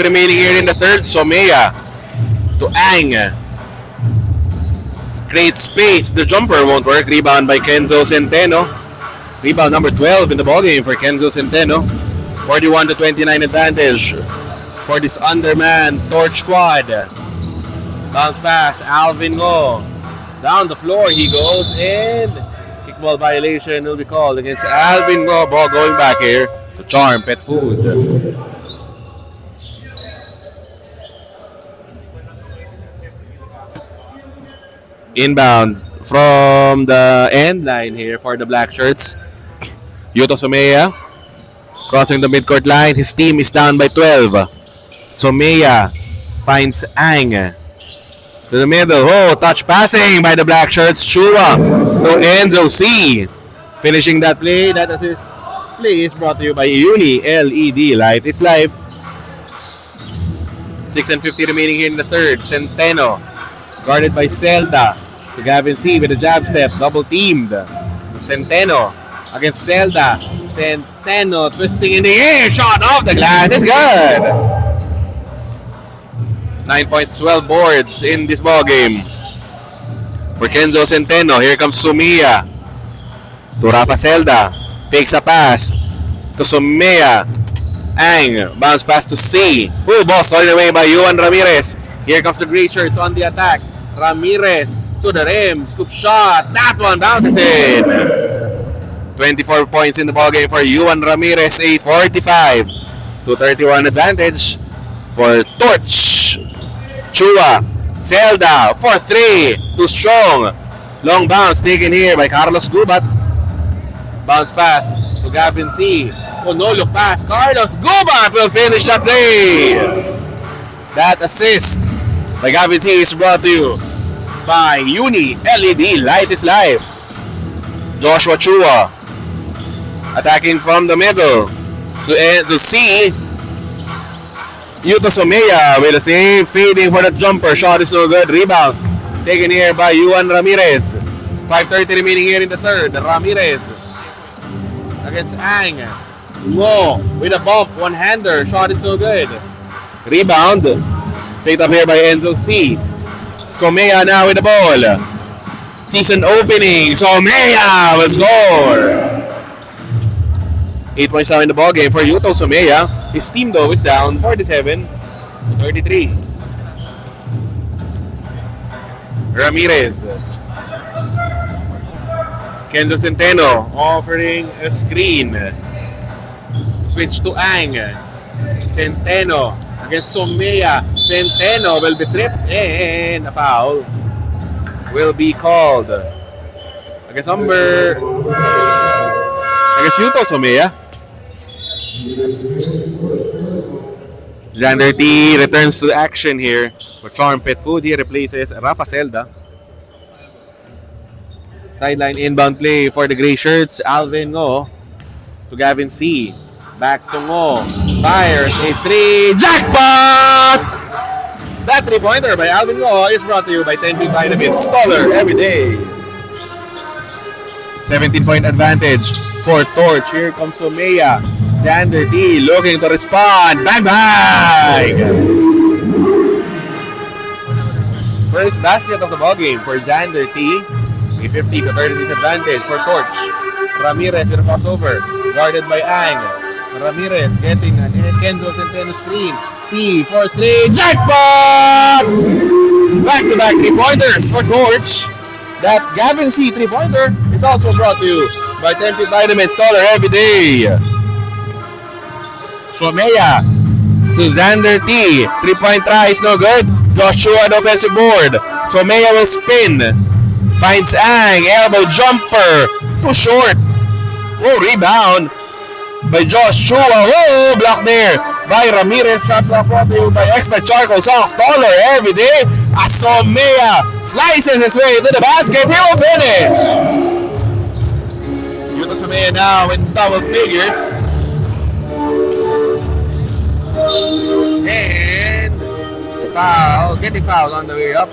remaining here in the third. Somea to Ang. Great space. The jumper won't work. Rebound by Kenzo Centeno. Rebound number 12 in the ballgame for Kenzo Centeno. 41-29 advantage for this underman Torch squad. Bounce pass. Alvin Go. Down the floor he goes, and kickball violation will be called against Alvin Go. Ball going back here to Charm Pet Food. Inbound from the end line here for the black shirts. Yuto Somea crossing the midcourt line. His team is down by 12. Somea finds Ang to the middle. Oh, touch passing by the black shirts. Chua to Enzo C. Finishing that play. That assist play is brought to you by Uni LED Light. It's live. 6:50 remaining here in the third. Centeno guarded by Zelda to Gavin C with a jab step. Double teamed. Centeno against Zelda. Centeno twisting in the air. Shot off the glass. It's good. 9 points, 12 boards in this ball game for Kenzo Centeno. Here comes Sumia to Rafa Zelda. Takes a pass to Sumia. Ang. Bounce pass to C. Oh, ball stolen away by Juan Ramirez. Here comes the gray shirts on the attack. Ramirez to the rim. Scoop shot. That one bounces in. 24 points in the ball game for Juan Ramirez. A 45-31 advantage for Torch. Chua, Zelda for 3, too strong. Long bounce taken here by Carlos Gubat. Bounce pass to Gavin C. Oh, no look pass. Carlos Gubat will finish that play. That assist by Gavin C is brought to you by Uni LED Light is Life. Joshua Chua attacking from the middle to C. Yuto Somea with a save, fading for the jumper. Shot is no good. Rebound taken here by Juan Ramirez. 5:30 remaining here in the third. Ramirez against Ang. Mo with a bump, one-hander. Shot is no good. Rebound picked up here by Enzo C. Somea now with the ball. Season opening. Somea will score. 8 points now in the ball game for Yuto Somea. His team though is down 47-33. Ramirez. Kenzo Centeno offering a screen. Switch to Ang. Centeno against Somea. Centeno will be tripped and a foul will be called against Yuto Somea. Xander T returns to action here for Charm Pet Food. He replaces Rafa Zelda. Sideline inbound play for the gray shirts. Alvin Ngo to Gavin C. Back to Ngo. Fires a 3. Jackpot! That 3-pointer by Alvin Ngo is brought to you by 10 Feet Vitamins. Taller every day. 17-point advantage for Torch. Here comes Somea. Xander T looking to respond. Bang bang! First basket of the ball game for Xander T. A 50-30 disadvantage for Torch. Ramirez with a crossover. Guarded by Ang. Ramirez getting an Kenzo Centeno screen. C for 3. Jackpot! Back-to-back 3-pointers for Torch. That Gavin C 3-pointer is also brought to you by 10 Feet Vitamins. Taller every day. Somea to Xander T. 3-point try is no good. Joshua the offensive board. Somea will spin. Finds Ang. Elbow jumper. Too short. Oh, rebound by Joshua. Oh, block there by Ramirez. Shot block brought to you by Expert Charcoal Sauce. Taller every day. Somea slices his way to the basket. He will finish. Yuto Somea now in double figures. And the foul, getting foul on the way up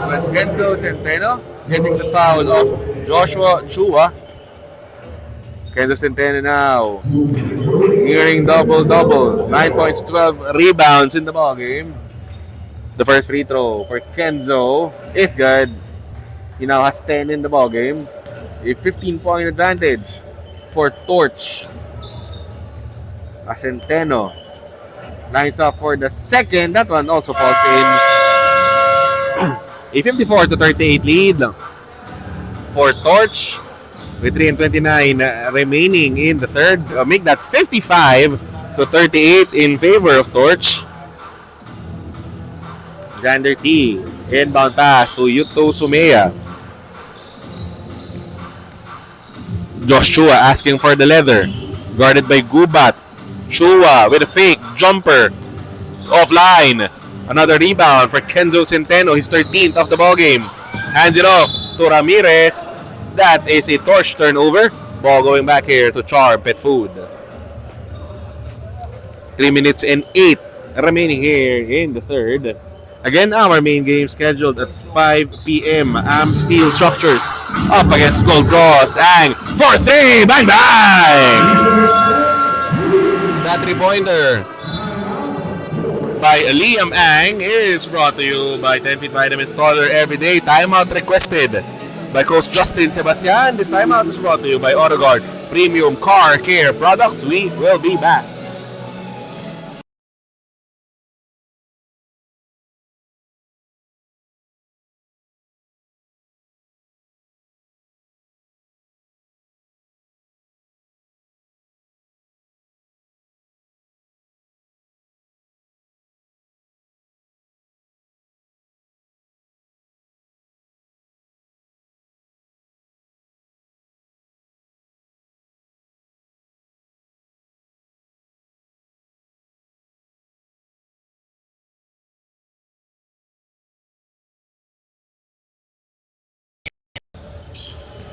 was Kenzo Centeno, getting the foul of Joshua Chua. Kenzo Centeno now Nearing double-double. 9 points, 12 rebounds in the ball game. The first free throw for Kenzo is good. He now has 10 in the ball game. A 15-point advantage for Torch. Centeno lines up for the second. That one also falls in. A 54-38 lead for Torch with 3:29 remaining in the third. Make that 55-38 in favor of Torch. Xander T. Inbound pass to Yuto Sumea. Joshua asking for the leather. Guarded by Gubat. Chua with a fake jumper. Offline. Another rebound for Kenzo Centeno. His 13th of the ball game. Hands it off to Ramirez. That is a Torch turnover. Ball going back here to Charm Pet Food. 3 minutes and 8 remaining here in the third. Again, our main game scheduled at 5 p.m. Steel Structures up against Gold Cross. Ang for 3. Bang, bang! That 3-pointer by Liam Ang is brought to you by 10 Feet Vitamins Taller Everyday. Timeout requested by Coach Justin Sebastian. This timeout is brought to you by AutoGuard Premium Car Care Products. We will be back.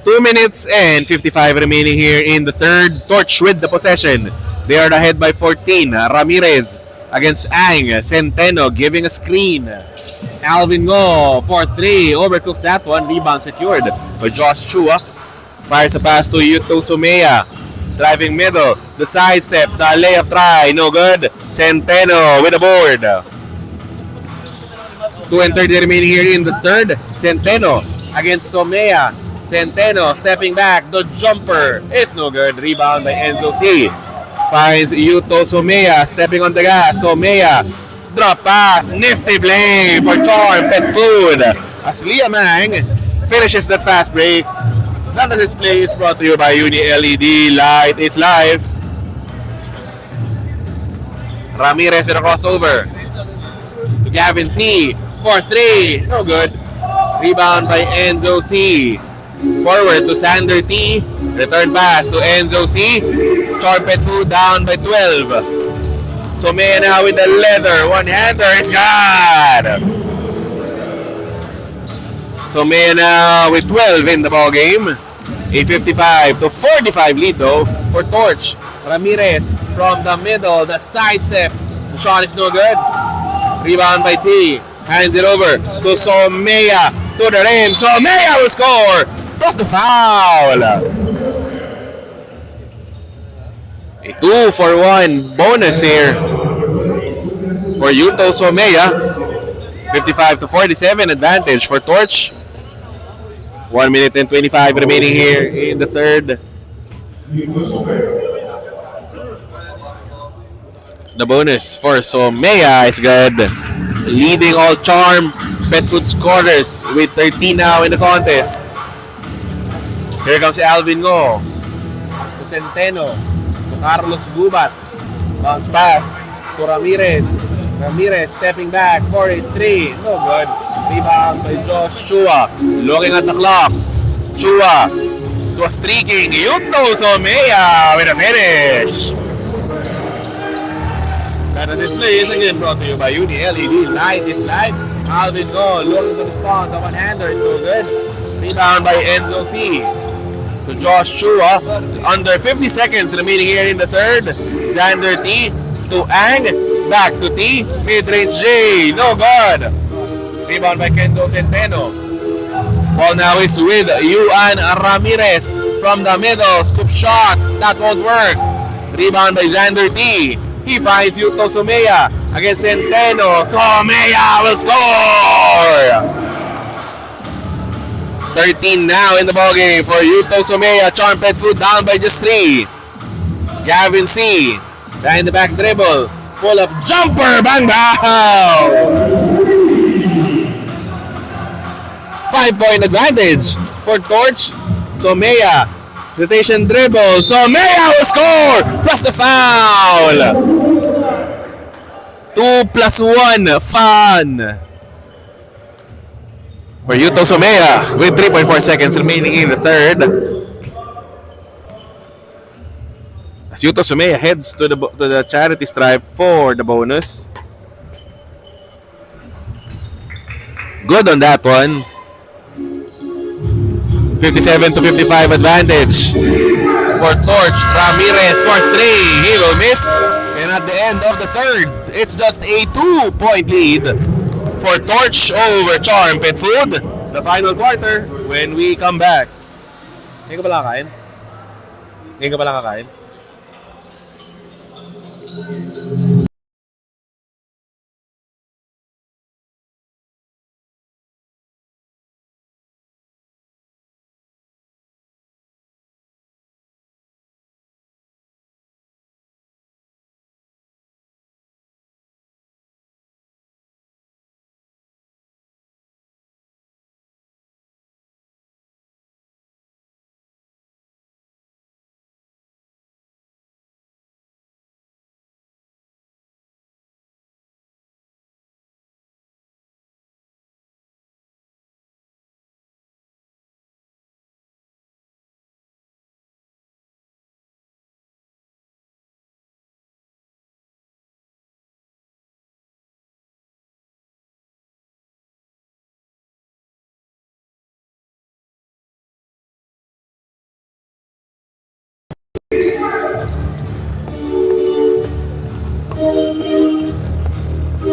Two minutes and 55 remaining here in the third. Torch with the possession. They are ahead by 14. Ramirez against Ang. Centeno giving a screen. Alvin Go for 3. Overcooks that one. Rebound secured by Josh Chua. Fires a pass to Yuto Sumea. Driving middle. The sidestep. The layup try. No good. Centeno with a board. 2:30 remaining here in the third. Centeno against Sumea. Centeno stepping back. The jumper is no good. Rebound by Enzo C. Finds Yuto Sumea stepping on the gas. Sumea drop pass. Nifty play for Charm Pet Food. As Liam Ang finishes that fast break. None of this play is brought to you by Uni LED. Light is life. Ramirez with a crossover to Gavin C. For 3. No good. Rebound by Enzo C. Forward to Sander T. Return pass to Enzo C. Charm Pet Food down by 12. Sumea now with the leather. One-hander is good. Sumea now with 12 in the ball game. A 55-45 lead though for Torch. Ramirez from the middle. The sidestep. The shot is no good. Rebound by T. Hands it over to Sumea. To the rim. Sumea will score. Plus the foul. A 2-for-1 bonus here for Yuto Sumea. 55-47 advantage for Torch. 1 minute and 25 remaining here in the third. The bonus for Sumea is good. Leading all Charm Pet Food scorers with 13 now in the contest. Here comes Alvin Go. To Centeno. To Carlos Gubat. Bounce pass to Ramirez. Ramirez stepping back for a 3. No good. Rebound by Josh Chua. Looking at the clock. Chua to a streaking Yuto Sumea with a finish. That display is again brought to you by Uni LED. Light is life. Alvin Go looking to respond. The one-hander is no good. Rebound by Enzo C. To Josh Chua. Under 50 seconds remaining here in the third. Xander T. To Ang. Back to T. Mid-range J. No good. Rebound by Kenzo Centeno. Ball now is with Juan Ramirez from the middle. Scoop shot. That won't work. Rebound by Xander T. He finds Yuto Sumaya against Centeno. Sumaya will score! 13 now in the ballgame for Yuto Sumaya. Charm Pet Food down by just 3. Gavin C. Behind the back dribble. Pull up jumper. Bang bang! 5-point advantage for Torch. Sumaya. Rotation dribble. Sumaya will score! Plus the foul! 2+1 fun for Yuto Sumaya with 3.4 seconds remaining in the third. As Yuto Sumaya heads to the charity stripe for the bonus. Good on that one. 57-55 advantage for Torch. Ramirez for 3. He will miss. And at the end of the third, it's just a 2-point lead for Torch over Charm Pet Food. The final quarter when we come back. Hindi ka pala kakain? Hindi ka pala kakain?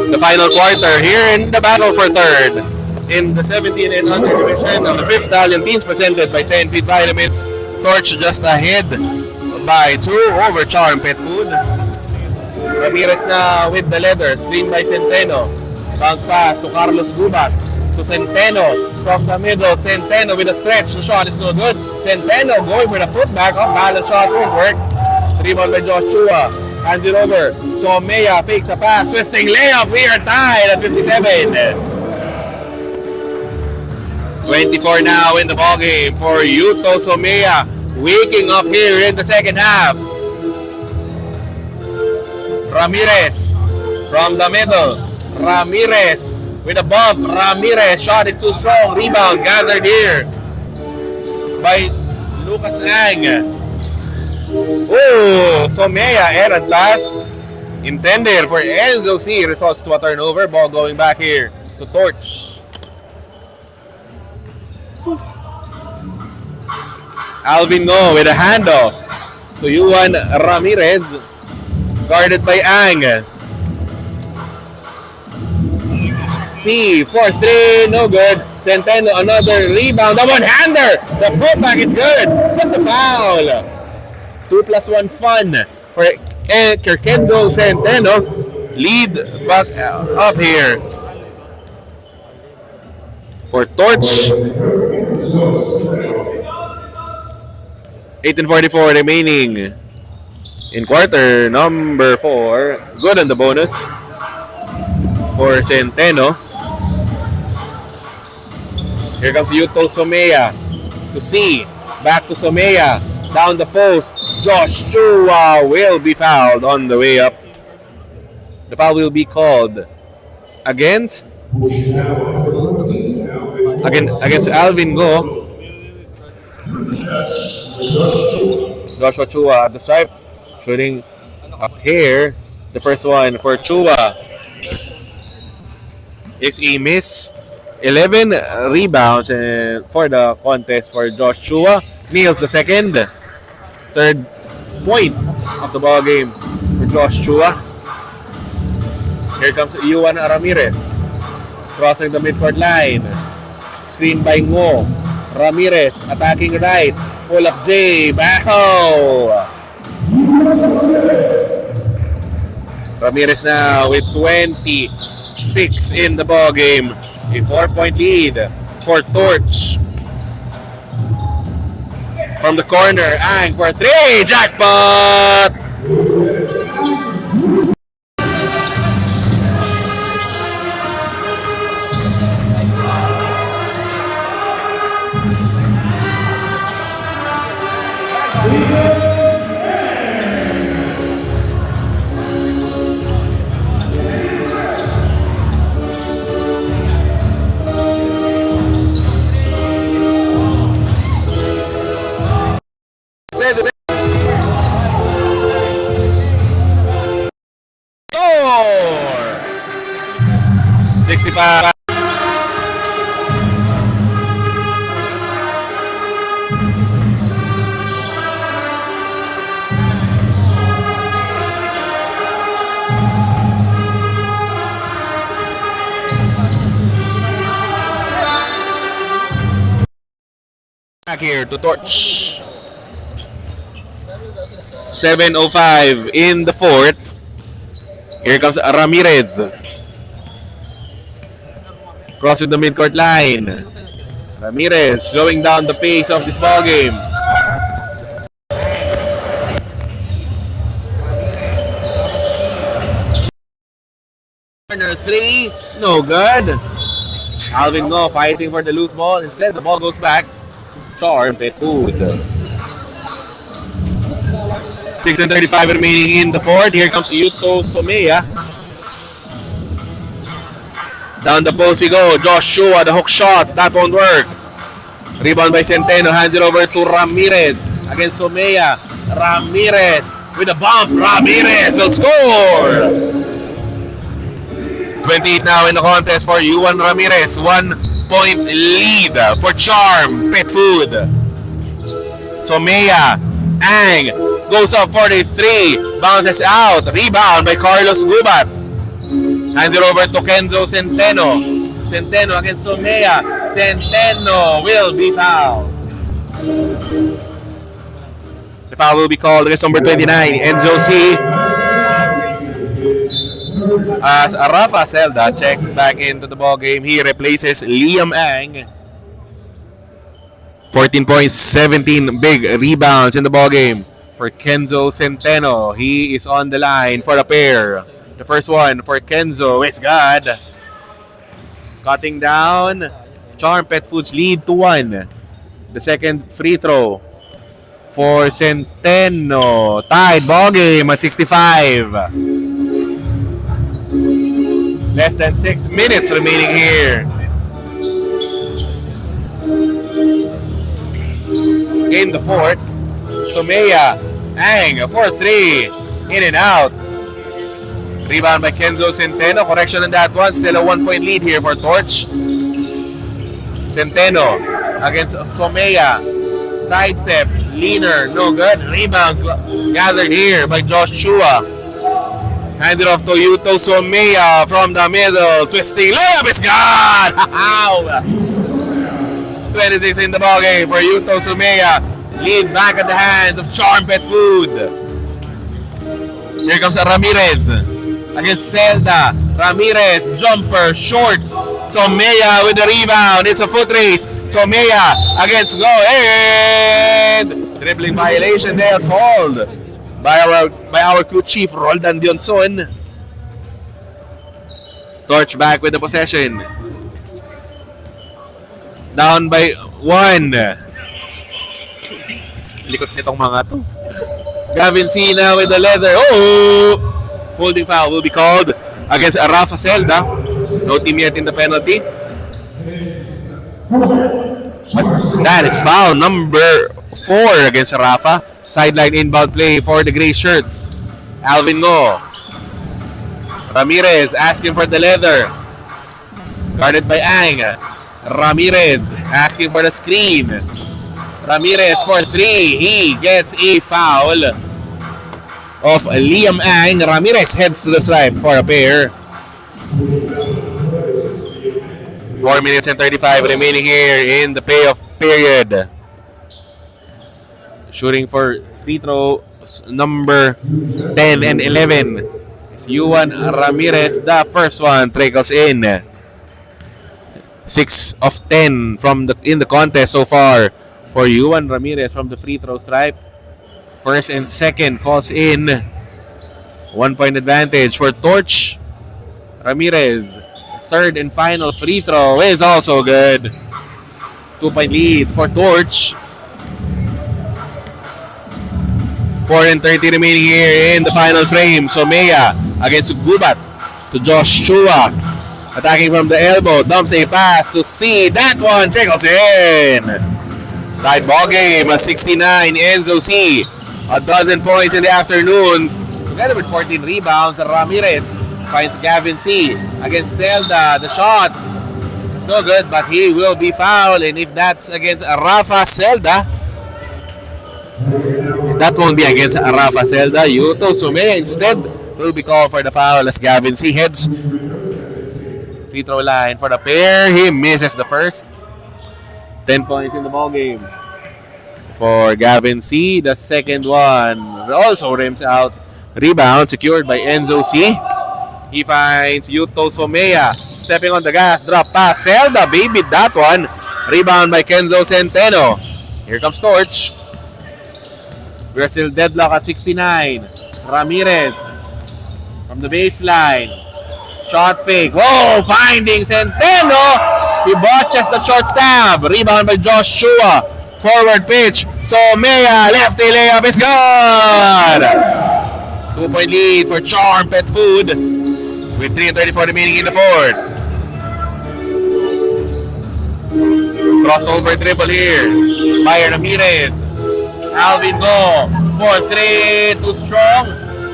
The final quarter here in the battle for third in the 17 and under division of the 5th Stallion teams presented by 10 Feet Vitamins. Torch just ahead by 2 over Charm Pet Food. Ramirez na with the leather, screen by Centeno. Bounce pass to Carlos Gubat to Centeno from the middle. Centeno with a stretch. The shot is no good. Centeno going for the putback. Off balance shot won't work. Rebound by Joshua. Hands it over. Sumaya fakes a pass. Twisting layup. We are tied at 57. 24 now in the ballgame for Yuto Sumaya. Waking up here in the second half. Ramirez from the middle. Ramirez with a bump. Ramirez shot is too strong. Rebound gathered here by Lucas Ang. Oh, Sumaya errant pass intended for Enzo C. Results to a turnover. Ball going back here to Torch. Alvin Ngo with a handoff to Juan Ramirez. Guarded by Ang. C for 3, no good. Centeno another rebound. The one-hander. The putback is good. That's the foul. 2+1 fun for Kerkenzo Centeno. Lead back up here for Torch. 18:44 remaining in quarter number 4. Good on the bonus for Centeno. Here comes Yuto Sumaya to C. Back to Sumaya. Down the post. Joshua will be fouled on the way up. The foul will be called against Alvin Ngo. Joshua Chua at the stripe. Shooting up here. The first one for Chua is a miss. 11 rebounds for the contest for Josh Chua. Nails the second. Third point of the ball game for Josh Chua. Here comes Juan Ramirez. Crossing the midcourt line. Screen by Ngo. Ramirez attacking right. Pull up J. Baho. Ramirez now with 26 in the ball game. A 4-point lead for Torch. From the corner, Ang for 3. Jackpot! Score! 65. Back here to Torch. 7:05 in the fourth. Here comes Ramirez. Crossing the midcourt line. Ramirez slowing down the pace of this ball game. Corner 3, no good. Alvin Ngo fighting for the loose ball. Instead, the ball goes back. Charm Pet Food. 6:35 remaining in the fourth. Here comes Yuto Somea. Down the post we go. Joshua, the hook shot. That won't work. Rebound by Centeno. Hands it over to Ramirez. Against Somea. Ramirez with a bump. Ramirez will score. 28 now in the contest for Juan Ramirez. 1-point lead for Charm Pet Food. Somea. Ang goes up for the 3. Bounces out. Rebound by Carlos Gubat. Hands it over to Kenzo Centeno. Centeno against Somea. Centeno will be fouled. The foul will be called against number 29, Enzo C. As Rafa Celda checks back into the ball game, he replaces Liam Ang. 14 points, 17 big rebounds in the ball game for Kenzo Centeno. He is on the line for a pair. The first one for Kenzo is good. Cutting down. Charm Pet Foods lead to 1. The second free throw for Centeno. Tied ball game at 65. Less than 6 minutes remaining here. In the fourth, Somea, Ang for 3. In and out. Rebound by Kenzo Centeno. Correction on that one. Still a 1-point lead here for Torch. Centeno against Somea. Sidestep. Leaner. No good. Rebound gathered here by Joshua. Handed off to Yuto Somea from the middle. Twisting layup is gone! 26 in the ballgame for Yuto Somea. Lead back at the hands of Charm Pet Food. Here comes Ramirez against Zelda. Ramirez, jumper, short. Somea with the rebound. It's a foot race. Somea against Go. And dribbling violation there called by our crew chief, Roldan Dionson. Torch back with the possession. Down by 1. Likot nitong mga to. Gavin Sina with the leather. Oh! Holding foul will be called against Rafa Celda. No team yet in the penalty. But that is foul number 4 against Rafa. Sideline inbound play for the gray shirts. Alvin Ngo. Ramirez asking for the leather. Guarded by Ang. Ramirez asking for the screen. Ramirez for 3. He gets a foul of Liam Ang. Ramirez heads to the stripe for a pair. 4 minutes and 35 remaining here in the payoff period. Shooting for free throw number 10 and 11. It's Juan Ramirez. The first one trickles in. 6 of 10 in the contest so far for Juan Ramirez from the free throw stripe. First and second falls in. 1 point advantage for Torch. Ramirez. Third and final free throw is also good. 2 point lead for Torch. 4 and 30 remaining here in the final frame. Somea against Gubat to Joshua. Attacking from the elbow. Dumps a pass to C. That one trickles in. Tied ball game at 69. Enzo C. A dozen points in the afternoon. Together with 14 rebounds. Ramirez finds Gavin C. Against Zelda. The shot is no good, but he will be fouled. And if that's against Rafa Zelda, that won't be against Rafa Zelda. Yuto Somea instead will be called for the foul as Gavin C. heads free throw line for the pair. He misses the first. 10 points in the ball game for Gavin C. The second one also rims out. Rebound secured by Enzo C. He finds Yuto Somea stepping on the gas. Drop pass. Zelda baby that one. Rebound by Kenzo Centeno. Here comes Torch. We're still deadlock at 69. Ramirez from the baseline. Shot fake. Whoa! Finding Centeno. He botches the short stab. Rebound by Joshua. Forward pitch. Somea. Lefty layup is good. 2 point lead for Charm Pet Food with 3:34 remaining in the fourth. Crossover triple here by Ramirez. Alvin Go for 3, too strong.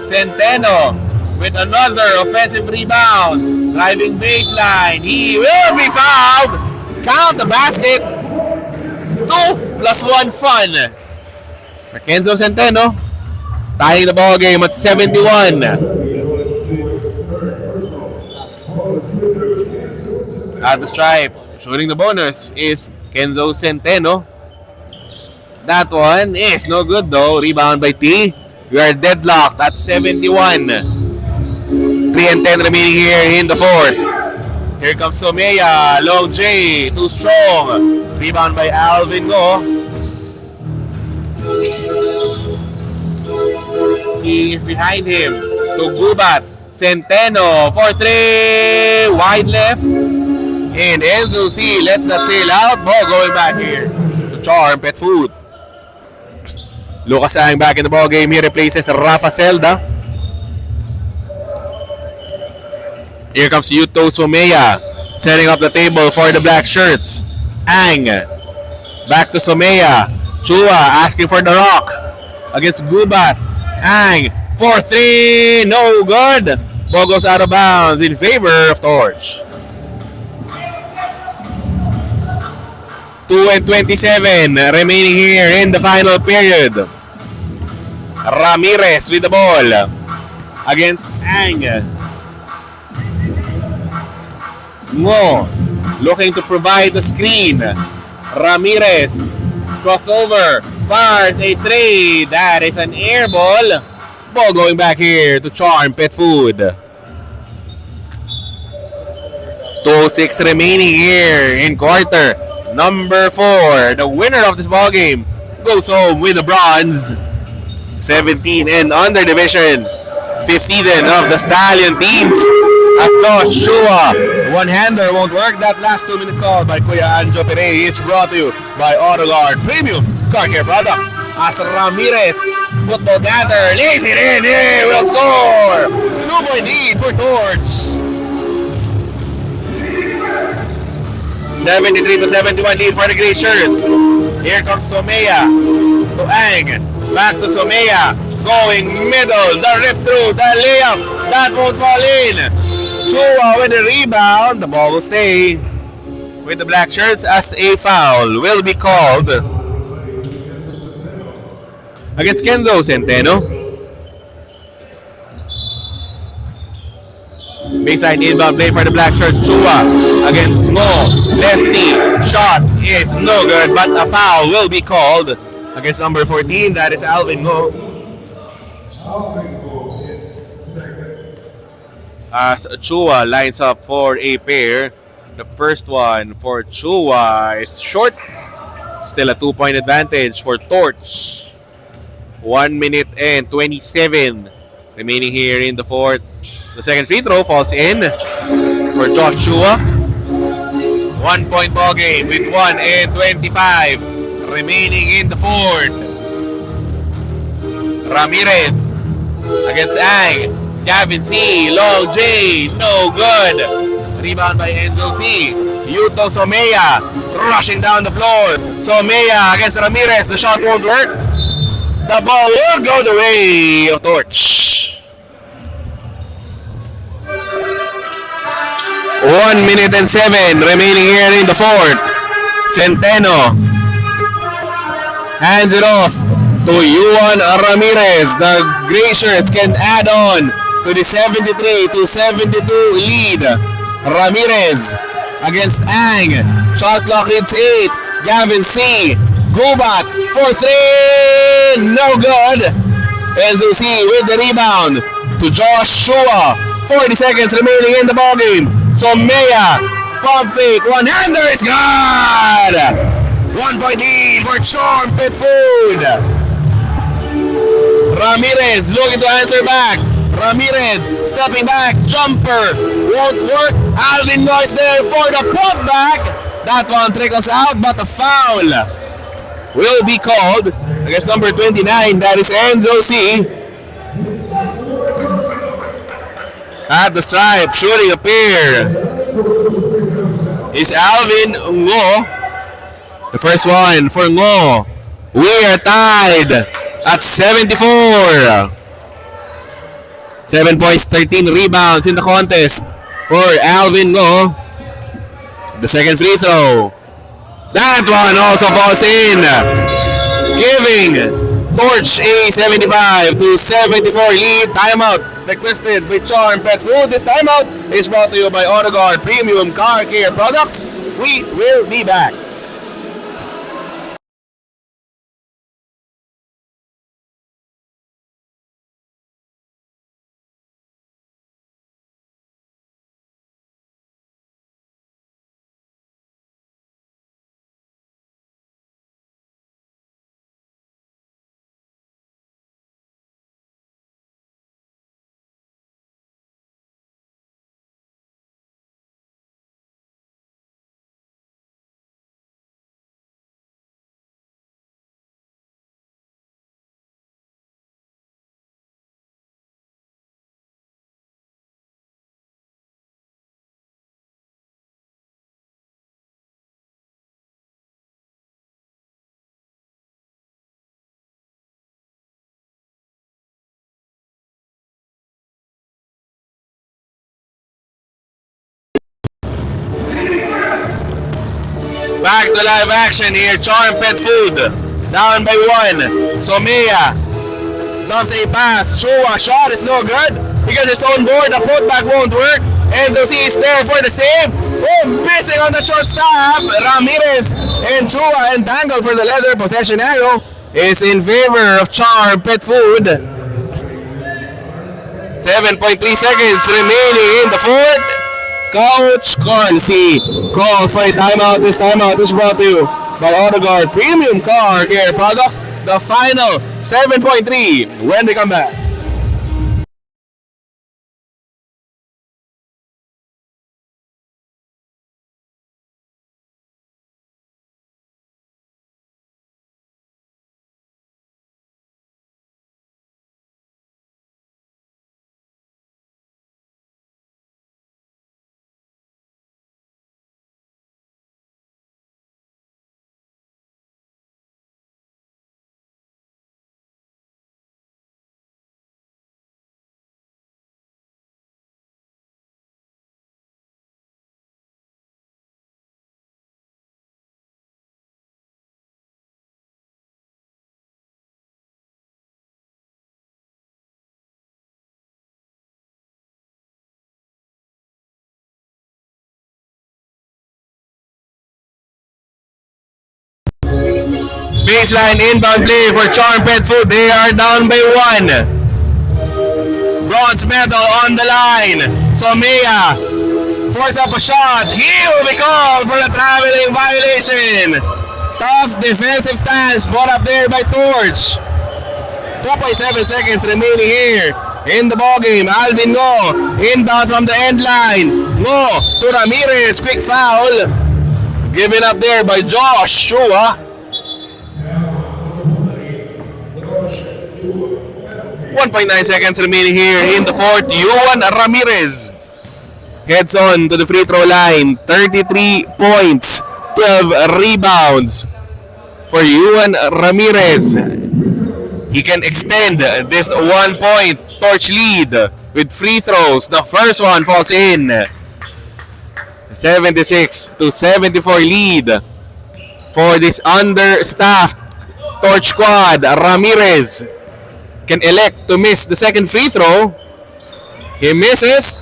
Centeno with another offensive rebound. Driving baseline. He will be fouled. Count the basket. 2+1 fun. Kenzo Centeno tying the ball game at 71. At the stripe, shooting the bonus is Kenzo Centeno. That one is no good though. Rebound by T. We are deadlocked at 71. 3 and 10 remaining here in the fourth. Here comes Somea. Long J. Too strong. Rebound by Alvin Go. He is behind him. To Gubat. Centeno for 3. Wide left. And Enzo C. lets that sail out. Ball going back here to Charm Pet Food. Lucas Ang back in the ball game. He replaces Rafa Zelda. Here comes Yuto Somea setting up the table for the black shirts. Ang back to Somea. Chua asking for the rock against Gubat. Ang for 3. No good. Ball goes out of bounds in favor of Torch. 2 and 27 remaining here in the final period. Ramirez with the ball against Ang. Mo looking to provide the screen. Ramirez crossover, fires a 3. That is an air ball. Ball going back here to Charm Pet Food. 2:06 remaining here in quarter number 4. The winner of this ball game goes home with the bronze. 17 and under division. 5th season of the Stallion teams. As Joshua, one-hander won't work. That last 2-minute call by Kuya Anjo Perey is brought to you by AutoGuard Premium Car Care Products. As Ramirez, football gather, lays it in. He will score. 2-point lead for Torch. 73-71 lead for the Grey Shirts. Here comes Somea to Ang. Back to Somea. Going middle. The rip through. The layup. That won't fall in. Chua with the rebound. The ball will stay with the black shirts as a foul will be called against Kenzo Centeno. Baseline inbound play for the black shirts. Chua against Mo. Lefty. Shot is no good, but a foul will be called against number 14. That is Alvin Mo. As Chua lines up for a pair. The first one for Chua is short. Still a 2-point advantage for Torch. 1 minute and 27 remaining here in the fourth. The second free throw falls in for Joshua. 1 point ball game with 1 and 25 remaining in the fourth. Ramirez against Ang. Gavin C. Long J. No good. Rebound by Enzo C. Yuto Somea rushing down the floor. Somea against Ramirez. The shot won't work. The ball will go the way of Torch. 1 minute and 7 remaining here in the fourth. Centeno hands it off to Juan Ramirez. The Gray Shirts can add on to the 73-72 lead. Ramirez against Ang. Shot clock hits 8. Gavin C. Gubat for 3. No good. Enzo C with the rebound to Joshua. 40 seconds remaining in the ballgame. Somea, pump fake, one-hander is good! 1 point lead for Charm Pet Food. Ramirez looking to answer back. Ramirez stepping back, jumper, won't work. Alvin Noyes there for the putback. That one trickles out, but a foul will be called against number 29. That is Enzo C. At the stripe, shooting a pair is Alvin Ngo. The first one for Ngo. We are tied at 74. 7 points, 13 rebounds in the contest for Alvin Ngo. The second free throw. That one also falls in, giving Torch a 75-74 lead. Timeout requested by Charm Pet Food. This timeout is brought to you by AutoGuard Premium Car Care Products. We will be back. Back to live action here. Charm Pet Food down by 1. Somea dumps a pass. Chua shot is no good because it's on board. The putback won't work. Enzo C is there for the save. Oh, missing on the short stop. Ramirez and Chua entangled for the leather. Possession arrow is in favor of Charm Pet Food. 7.3 seconds remaining in the fourth. Coach Cornsey calls for a timeout. This timeout is brought to you by AutoGuard Premium Car Care Products. The final 7.3 when they come back. Baseline inbound play for Charm Pet Food. They are down by 1. bronze medal on the line. Somea force up a shot. He will be called for a traveling violation. Tough defensive stance brought up there by Torch. 2.7 seconds remaining here in the ballgame. Alvin Ngo inbound from the end line. Ngo to Ramirez. Quick foul. Given up there by Josh Chua. 1.9 seconds remaining here in the fourth. Yuan Ramirez heads on to the free throw line. 33 points, 12 rebounds for Yuan Ramirez. He can extend this 1 point Torch lead with free throws. The first one falls in. 76-74 lead for this understaffed Torch squad. Ramirez can elect to miss the second free throw. He misses.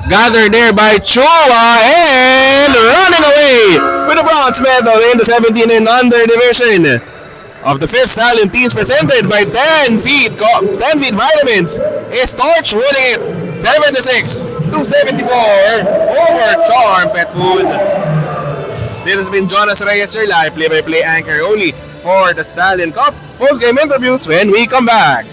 Gathered there by Chua and running away with a bronze medal in the 17 and under division of the 5th Stallion teams, presented by 10 feet Vitamins. Is Torch winning it 76-74 over Charm Pet Food. This has been Jonas Reyes, your live play-by-play anchor only for the Stallion Cup. Post-game interviews when we come back.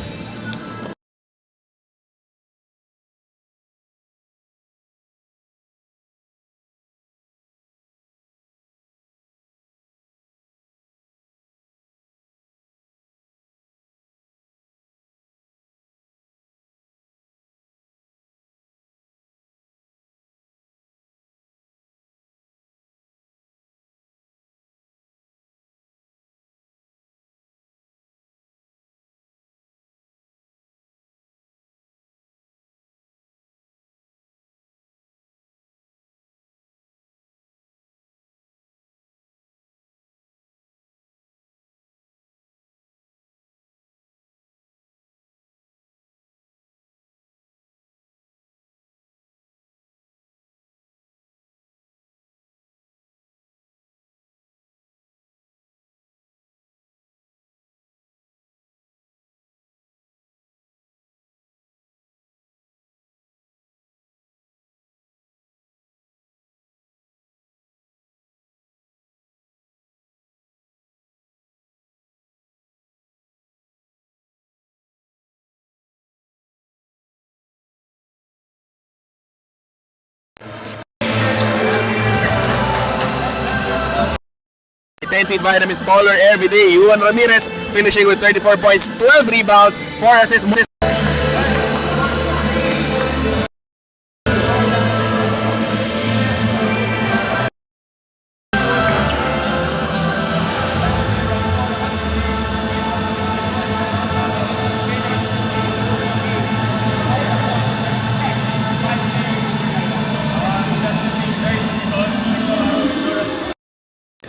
Feet Vitamins scholar every day. Yuan Ramirez finishing with 34 points, 12 rebounds, 4 assists.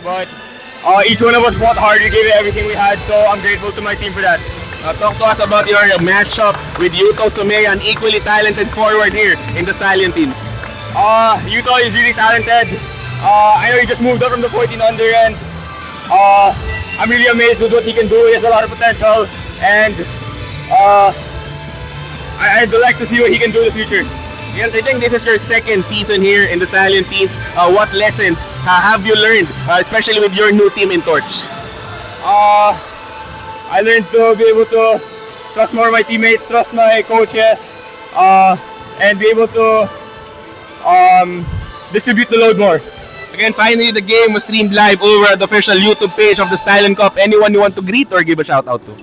But each one of us fought hard. We gave it everything we had, so I'm grateful to my team for that. Talk to us about your matchup with Yuto Somea, an equally talented forward here in the Stallion teams. Yuto is really talented. I know he just moved up from the 14 under, and I'm really amazed with what he can do. He has a lot of potential, and I'd like to see what he can do in the future. And I think this is your second season here in the Stallion teams. What lessons have you learned, especially with your new team in Torch? I learned to be able to trust more of my teammates, trust my coaches, and be able to distribute the load more. Again, finally, the game was streamed live over the official YouTube page of the Stallion Cup. Anyone you want to greet or give a shout out to?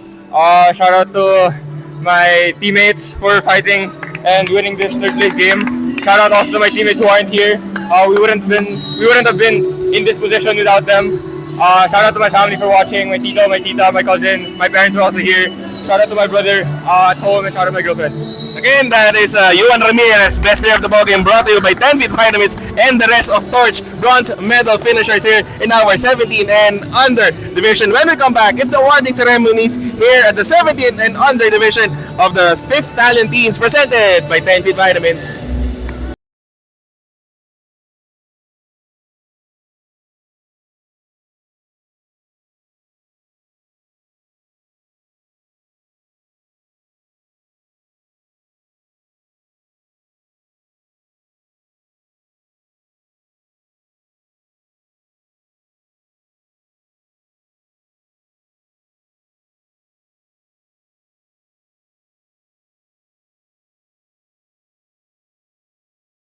Shout out to my teammates for fighting and winning this third place game. Shout out also to my teammates who aren't here. We wouldn't have been in this position without them. Shout out to my family for watching. My tito, my tita, my cousin, my parents are also here. Shout out to my brother at home, and shout out to my girlfriend. Again, that is Yuan Ramirez, best player of the ballgame, brought to you by 10 Feet Vitamins and the rest of Torch bronze medal finishers here in our 17 and under division. When we come back, it's the awarding ceremonies here at the 17 and under division of the 5th Stallion teams, presented by 10 Feet Vitamins.